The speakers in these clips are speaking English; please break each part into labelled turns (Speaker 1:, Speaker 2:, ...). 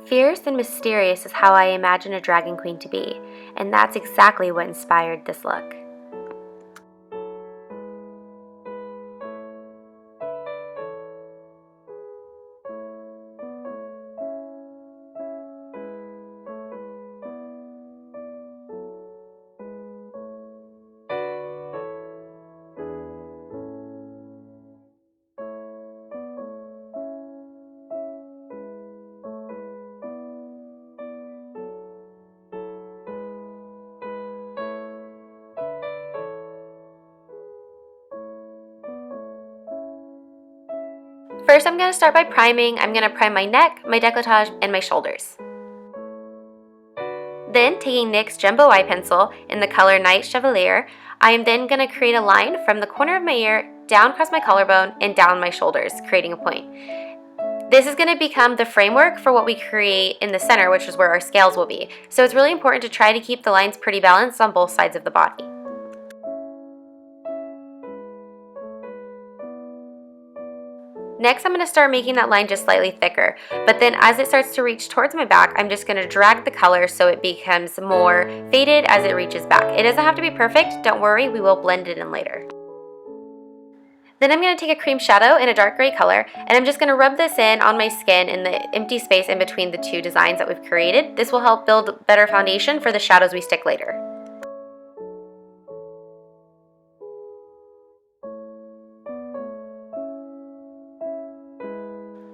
Speaker 1: Fierce and mysterious is how I imagine a dragon queen to be, and that's exactly what inspired this look. First, I'm going to start by priming. I'm going to prime my neck, my décolletage, and my shoulders. Then, taking NYX Jumbo Eye Pencil in the color Night Chevalier, I am then going to create a line from the corner of my ear down across my collarbone and down my shoulders, creating a point. This is going to become the framework for what we create in the center, which is where our scales will be. So it's really important to try to keep the lines pretty balanced on both sides of the body. Next, I'm going to start making that line just slightly thicker, but then as it starts to reach towards my back, I'm just going to drag the color so it becomes more faded as it reaches back. It doesn't have to be perfect, don't worry, we will blend it in later. Then I'm going to take a cream shadow in a dark gray color, and I'm just going to rub this in on my skin in the empty space in between the two designs that we've created. This will help build better foundation for the shadows we stick later.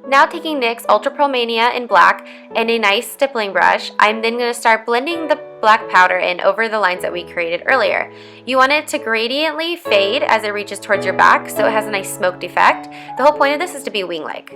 Speaker 1: Now taking NYX Ultra Pearl Mania in black and a nice stippling brush, I'm then going to start blending the black powder in over the lines that we created earlier. You want it to gradiently fade as it reaches towards your back so it has a nice smoked effect. The whole point of this is to be wing-like.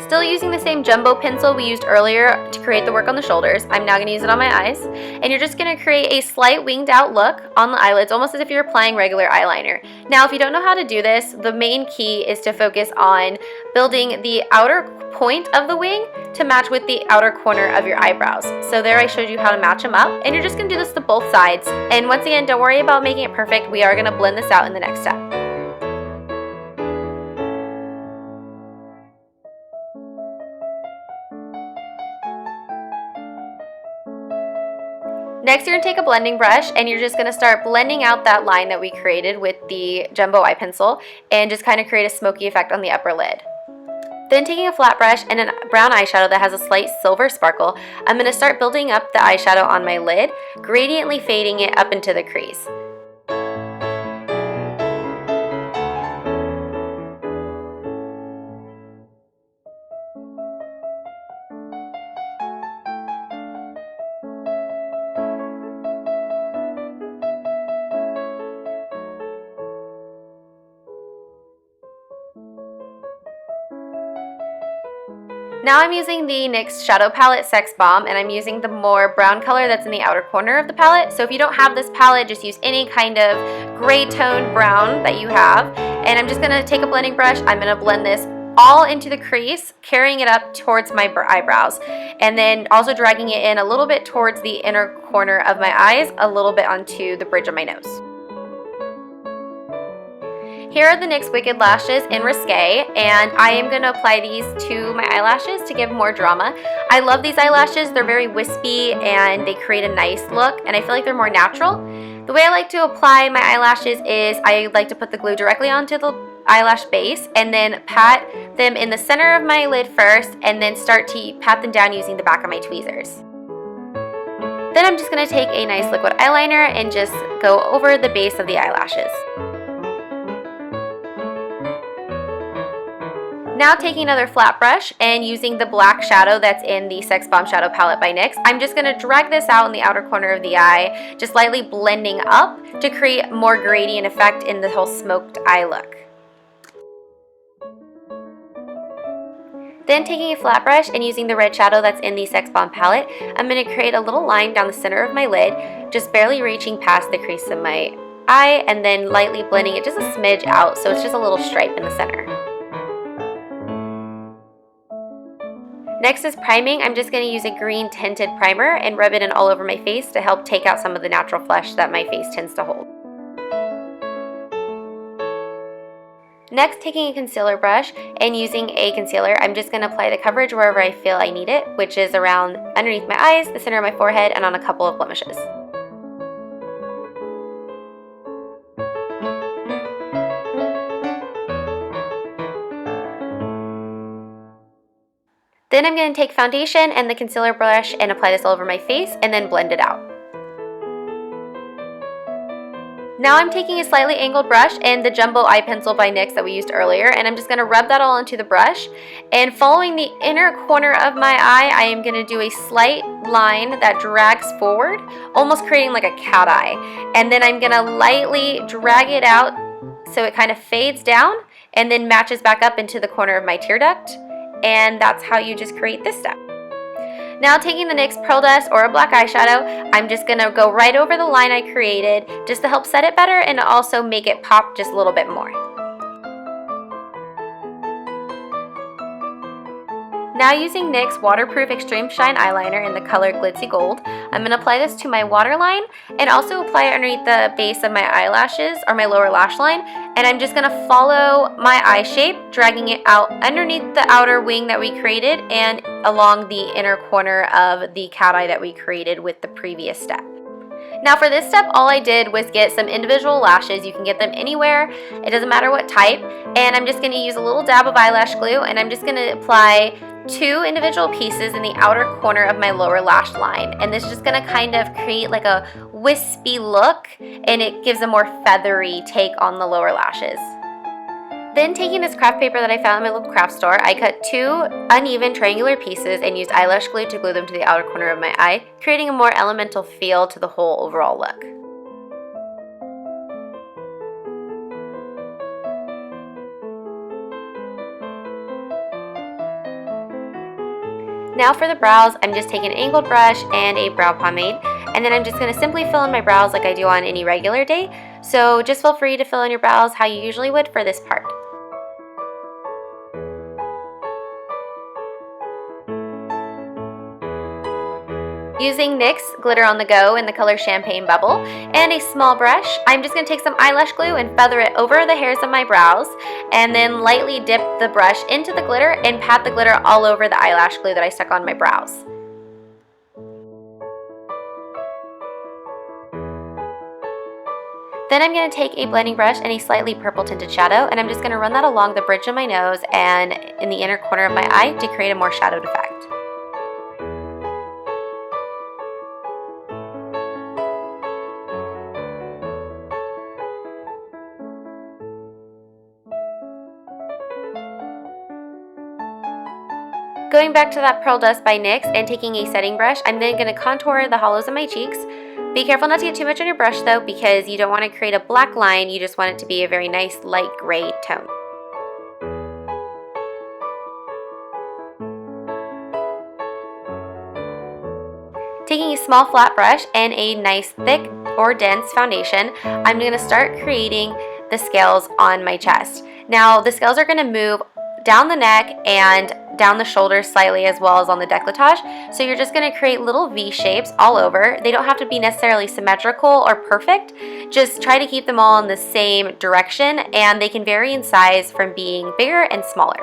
Speaker 1: Still using the same jumbo pencil we used earlier to create the work on the shoulders, I'm now going to use it on my eyes. And you're just going to create a slight winged out look on the eyelids, almost as if you're applying regular eyeliner. Now, if you don't know how to do this, the main key is to focus on building the outer point of the wing to match with the outer corner of your eyebrows. So there I showed you how to match them up, and you're just going to do this to both sides. And once again, don't worry about making it perfect. We are going to blend this out in the next step. Next, you're going to take a blending brush and you're just going to start blending out that line that we created with the jumbo eye pencil and just kind of create a smoky effect on the upper lid. Then taking a flat brush and a brown eyeshadow that has a slight silver sparkle, I'm going to start building up the eyeshadow on my lid, gradiently fading it up into the crease. Now I'm using the NYX Shadow Palette Sex Bomb, and I'm using the more brown color that's in the outer corner of the palette. So if you don't have this palette, just use any kind of gray toned brown that you have. And I'm just going to take a blending brush. I'm going to blend this all into the crease, carrying it up towards my eyebrows, and then also dragging it in a little bit towards the inner corner of my eyes, a little bit onto the bridge of my nose. Here are the NYX Wicked Lashes in Risque, and I am going to apply these to my eyelashes to give more drama. I love these eyelashes. They're very wispy and they create a nice look, and I feel like they're more natural. The way I like to apply my eyelashes is I like to put the glue directly onto the eyelash base and then pat them in the center of my lid first, and then start to pat them down using the back of my tweezers. Then I'm just going to take a nice liquid eyeliner and just go over the base of the eyelashes. Now taking another flat brush and using the black shadow that's in the Sex Bomb Shadow Palette by NYX, I'm just going to drag this out in the outer corner of the eye, just lightly blending up to create more gradient effect in the whole smoked eye look. Then taking a flat brush and using the red shadow that's in the Sex Bomb palette, I'm going to create a little line down the center of my lid, just barely reaching past the crease of my eye, and then lightly blending it just a smidge out so it's just a little stripe in the center. Next is priming. I'm just going to use a green tinted primer and rub it in all over my face to help take out some of the natural flush that my face tends to hold. Next, taking a concealer brush and using a concealer, I'm just going to apply the coverage wherever I feel I need it, which is around underneath my eyes, the center of my forehead, and on a couple of blemishes. Then I'm going to take foundation and the concealer brush and apply this all over my face and then blend it out. Now I'm taking a slightly angled brush and the jumbo eye pencil by NYX that we used earlier, and I'm just going to rub that all into the brush. And following the inner corner of my eye, I am going to do a slight line that drags forward, almost creating like a cat eye. And then I'm going to lightly drag it out so it kind of fades down and then matches back up into the corner of my tear duct. And that's how you just create this step. Now taking the NYX Pearl Dust or a black eyeshadow, I'm just going to go right over the line I created just to help set it better and also make it pop just a little bit more. Now using NYX Waterproof Extreme Shine Eyeliner in the color Glitzy Gold, I'm going to apply this to my waterline and also apply it underneath the base of my eyelashes or my lower lash line. And I'm just going to follow my eye shape, dragging it out underneath the outer wing that we created and along the inner corner of the cat eye that we created with the previous step. Now for this step, all I did was get some individual lashes. You can get them anywhere. It doesn't matter what type. And I'm just going to use a little dab of eyelash glue and I'm just going to apply 2 individual pieces in the outer corner of my lower lash line. And this is just going to kind of create like a wispy look and it gives a more feathery take on the lower lashes. Then taking this craft paper that I found in my local craft store, I cut 2 uneven triangular pieces and used eyelash glue to glue them to the outer corner of my eye, creating a more elemental feel to the whole overall look. Now for the brows, I'm just taking an angled brush and a brow pomade, and then I'm just going to simply fill in my brows like I do on any regular day. So just feel free to fill in your brows how you usually would for this part. Using NYX Glitter on the Go in the color Champagne Bubble and a small brush, I'm just going to take some eyelash glue and feather it over the hairs of my brows and then lightly dip the brush into the glitter and pat the glitter all over the eyelash glue that I stuck on my brows. Then I'm going to take a blending brush and a slightly purple tinted shadow and I'm just going to run that along the bridge of my nose and in the inner corner of my eye to create a more shadowed effect. Going back to that Pearl Dust by NYX and taking a setting brush, I'm then going to contour the hollows of my cheeks. Be careful not to get too much on your brush though, because you don't want to create a black line, you just want it to be a very nice light gray tone. Taking a small flat brush and a nice thick or dense foundation, I'm going to start creating the scales on my chest. Now the scales are going to move down the neck and down the shoulders slightly as well as on the décolletage. So you're just going to create little V shapes all over. They don't have to be necessarily symmetrical or perfect. Just try to keep them all in the same direction and they can vary in size from being bigger and smaller.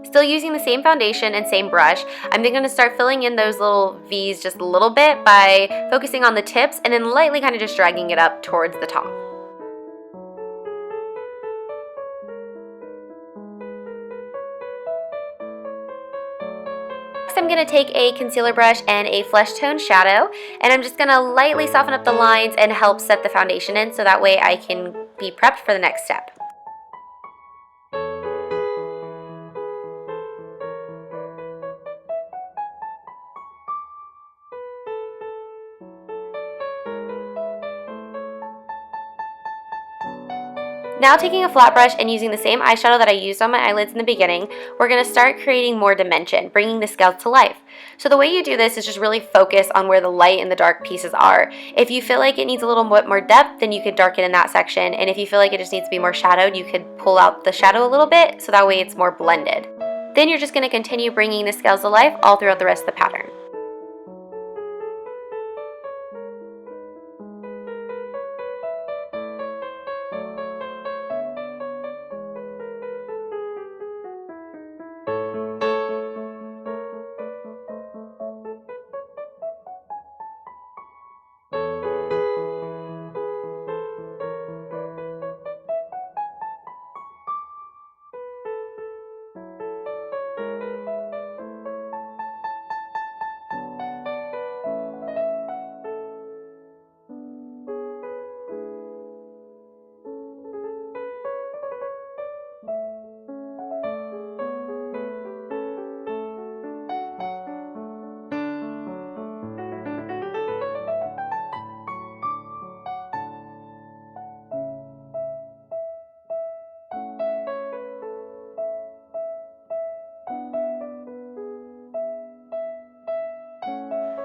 Speaker 1: Still using the same foundation and same brush, I'm then going to start filling in those little V's just a little bit by focusing on the tips and then lightly kind of just dragging it up towards the top. Next, I'm going to take a concealer brush and a flesh tone shadow, and I'm just going to lightly soften up the lines and help set the foundation in so that way I can be prepped for the next step. Now taking a flat brush and using the same eyeshadow that I used on my eyelids in the beginning, we're going to start creating more dimension, bringing the scales to life. So the way you do this is just really focus on where the light and the dark pieces are. If you feel like it needs a little bit more depth, then you could darken in that section. And if you feel like it just needs to be more shadowed, you could pull out the shadow a little bit so that way it's more blended. Then you're just going to continue bringing the scales to life all throughout the rest of the pattern.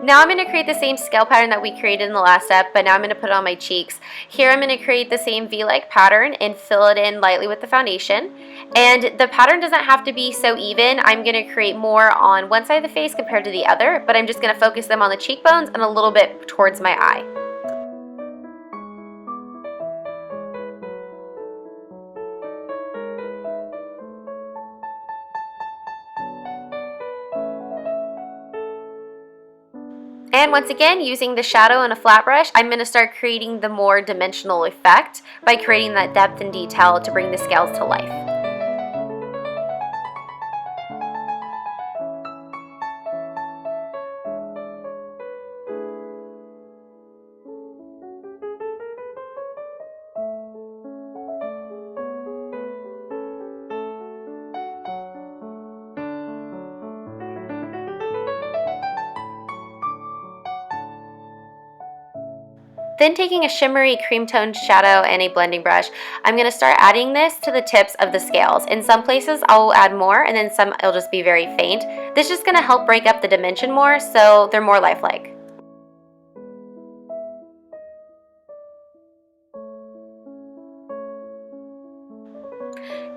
Speaker 1: Now I'm going to create the same scale pattern that we created in the last step, but now I'm going to put it on my cheeks. Here I'm going to create the same V-like pattern and fill it in lightly with the foundation. And the pattern doesn't have to be so even. I'm going to create more on one side of the face compared to the other, but I'm just going to focus them on the cheekbones and a little bit towards my eye. And once again, using the shadow and a flat brush, I'm going to start creating the more dimensional effect by creating that depth and detail to bring the scales to life. Then taking a shimmery cream toned shadow and a blending brush, I'm going to start adding this to the tips of the scales. In some places I'll add more, and then some it'll just be very faint. This is just going to help break up the dimension more so they're more lifelike.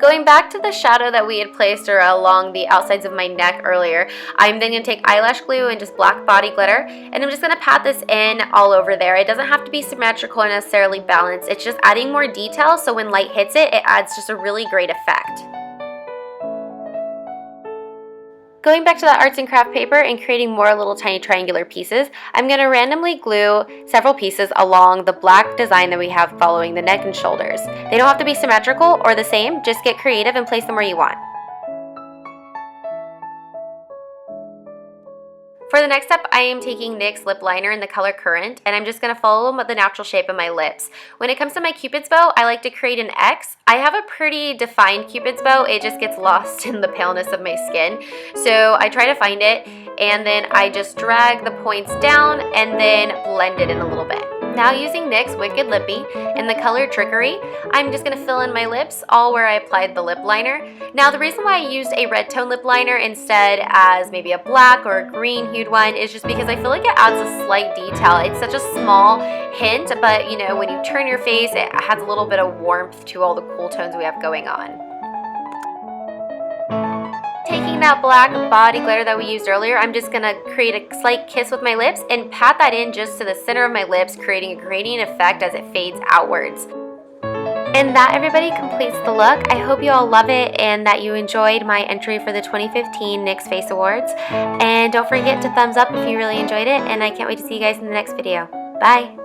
Speaker 1: Going back to the shadow that we had placed along the outsides of my neck earlier, I'm then going to take eyelash glue and just black body glitter, and I'm just going to pat this in all over there. It doesn't have to be symmetrical or necessarily balanced. It's just adding more detail so when light hits it, it adds just a really great effect. Going back to that arts and craft paper and creating more little tiny triangular pieces, I'm going to randomly glue several pieces along the black design that we have following the neck and shoulders. They don't have to be symmetrical or the same, just get creative and place them where you want. For the next step, I am taking NYX lip liner in the color Currant, and I'm just going to follow the natural shape of my lips. When it comes to my Cupid's bow, I like to create an X. I have a pretty defined Cupid's bow. It just gets lost in the paleness of my skin. So I try to find it, and then I just drag the points down and then blend it in a little bit. Now using NYX Wicked Lippy in the color Trickery, I'm just going to fill in my lips all where I applied the lip liner. Now the reason why I used a red tone lip liner instead as maybe a black or a green hued one is just because I feel like it adds a slight detail. It's such a small hint, but you know, when you turn your face, it adds a little bit of warmth to all the cool tones we have going on. Taking that black body glitter that we used earlier, I'm just going to create a slight kiss with my lips and pat that in just to the center of my lips, creating a gradient effect as it fades outwards. And that, everybody, completes the look. I hope you all love it and that you enjoyed my entry for the 2015 NYX Face Awards. And don't forget to thumbs up if you really enjoyed it, and I can't wait to see you guys in the next video. Bye!